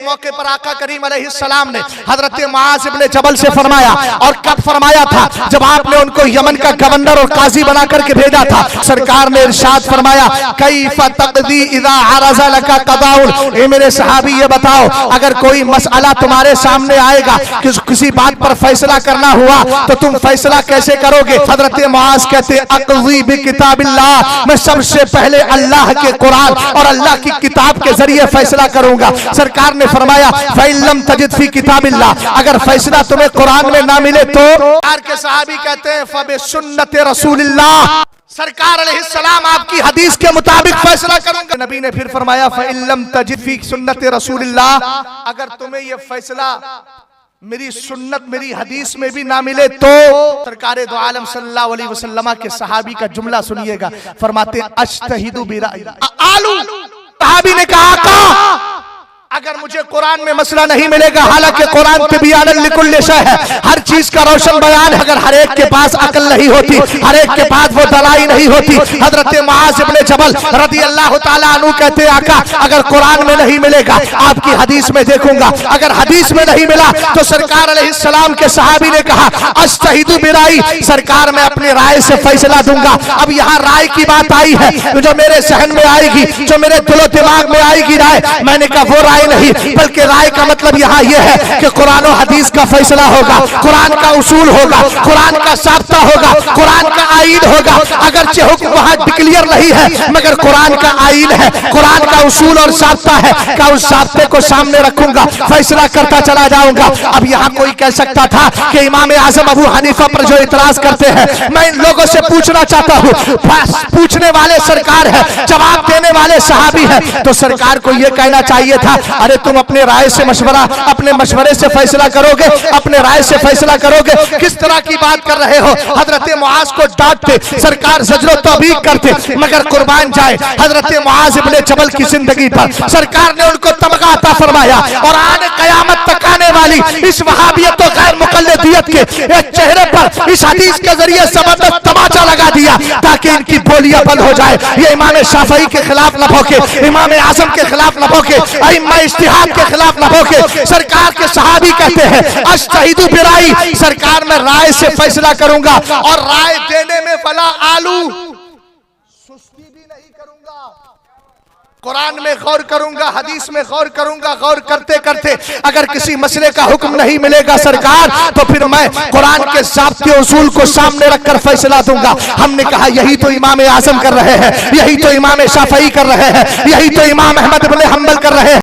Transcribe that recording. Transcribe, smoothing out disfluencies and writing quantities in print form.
मौके पर आका करीम अलैहिस्सलाम ने हजरत मुआज़ इब्ने जबल से फरमाया, और कब फरमाया था? जब आपने उनको यमन का गवर्नर और काजी बना करके भेजा था। सरकार ने इरशाद फरमाया, कैफ़ तक़दी इज़ा अरज़ा लका क़दाउन। ए मेरे सहाबी ये बताओ, अगर कोई मसअला तुम्हारे सामने आएगा कि किसी बात पर फैसला करना हुआ तो तुम फैसला कैसे करोगे? हजरत मुआज़ कहते अक़ज़ी बिकिताबिल्लाह, मैं सबसे पहले अल्लाह के कुरान और अल्लाह की किताब के जरिए फैसला करूंगा। सरकार ने फरमाया, फ़इल्लम तजिद फी किताबिल्लाह, अगर फैसला तुम्हें कुरान में ना मिले तो सरकार के सहाबी कहते हैं फबिसुन्नत रसूलिल्लाह, सरकार अलैहिस्सलाम आपकी हदीस के मुताबिक फैसला करूंगा। नबी ने फिर फरमाया, फ़इल्लम तजिद फी सुन्नत रसूलिल्लाह, अगर तुम्हें यह फैसला मेरी सुन्नत मेरी हदीस में भी ना मिले तो सरकार दो आलम सल्लल्लाहु अलैहि वसल्लम के सहाबी का जुमला सुनिएगा। फरमाते अज्तहिदु बिराई आलू, सहाबी ने कहा अगर मुझे कुरान में मसला नहीं मिलेगा, हालांकि कुरान तिबयानन लिकुल्लि शै है, हर चीज का रोशन बयान है, अगर हर एक के पास अकल नहीं होती, हर एक के पास वो दलाई नहीं होती। हजरत मुआज़ इब्ने जबल रदियल्लाहु ताला अन्हु कहते हैं, आका अगर कुरान में नहीं मिलेगा आपकी हदीस में देखूंगा, अगर हदीस में नहीं मिला तो सरकार अलैहिस्सलाम के सहाबी ने कहा अज्तहिदु बिराई, सरकार मैं अपनी राय से फैसला दूंगा। अब यहाँ राय की बात आई है, जो मेरे सहन में आएगी, जो मेरे दिलो दिमाग में आएगी राय, मैंने कहा वो राय नहीं, बल्कि राय का मतलब यहाँ यह है कि कुरान और हदीस का फैसला होगा, कुरान का उसूल होगा, कुरान का साब्ता होगा, कुरान का आईन होगा। अगरचे हुक्म वहाँ डिक्लियर नहीं है, मगर कुरान का आईन है, कुरान का उसूल और साब्ता है, क्या उस साब्ते को सामने रखूंगा, फैसला करता चला जाऊंगा। अब यहाँ कोई कह सकता था कि इमाम आजम अबू हनीफा पर जो इतराज करते हैं, मैं इन लोगों से पूछना चाहता हूँ, पूछने वाले सरकार है, जवाब देने वाले सहाबी है, तो सरकार को यह कहना चाहिए था, अरे तुम अपने राय से मशवरा, अपने मशवरे से फैसला करोगे, अपने राय से फैसला करोगे, किस तरह की बात कर रहे हो? हजरत मुआज़ को डांटते, सरकार ज़ज्र तौबीक करते, मगर कुर्बान जाए हजरत मुआज़ इब्ने जबल की जिंदगी पर सरकार ने उनको तमगा अता फरमाया, और आने कयामत तक आने वाली इस वहाबियत और गैर मुक़ल्लिदियत के चेहरे पर इस हदीस के जरिए जबरदस्त तमाचा लगा दिया, ताकि इनकी बोलियां बंद हो जाए। ये इमाम शाफई के खिलाफ न भौंके, इमाम आज़म के खिलाफ न भौंके, अइम्मा इज्तिहाद के खिलाफ न भौंके। सरकार के सहाबी कहते हैं अज्तहिदु बिराई, सरकार में राय से फैसला करूंगा, और राय देने में फला आलू, सुस्ती भी नहीं करूंगा, कुरान में गौर करूंगा, हदीस में गौर करूंगा। गौर करते करते अगर किसी मसले का हुक्म नहीं मिलेगा सरकार, तो फिर मैं कुरान के ज़ाब्ते उसूल को सामने रखकर फैसला दूंगा। हमने कहा यही तो इमाम आज़म कर रहे हैं, यही तो इमाम शाफई कर रहे हैं, यही तो इमाम अहमद इब्ने हंबल कर रहे हैं।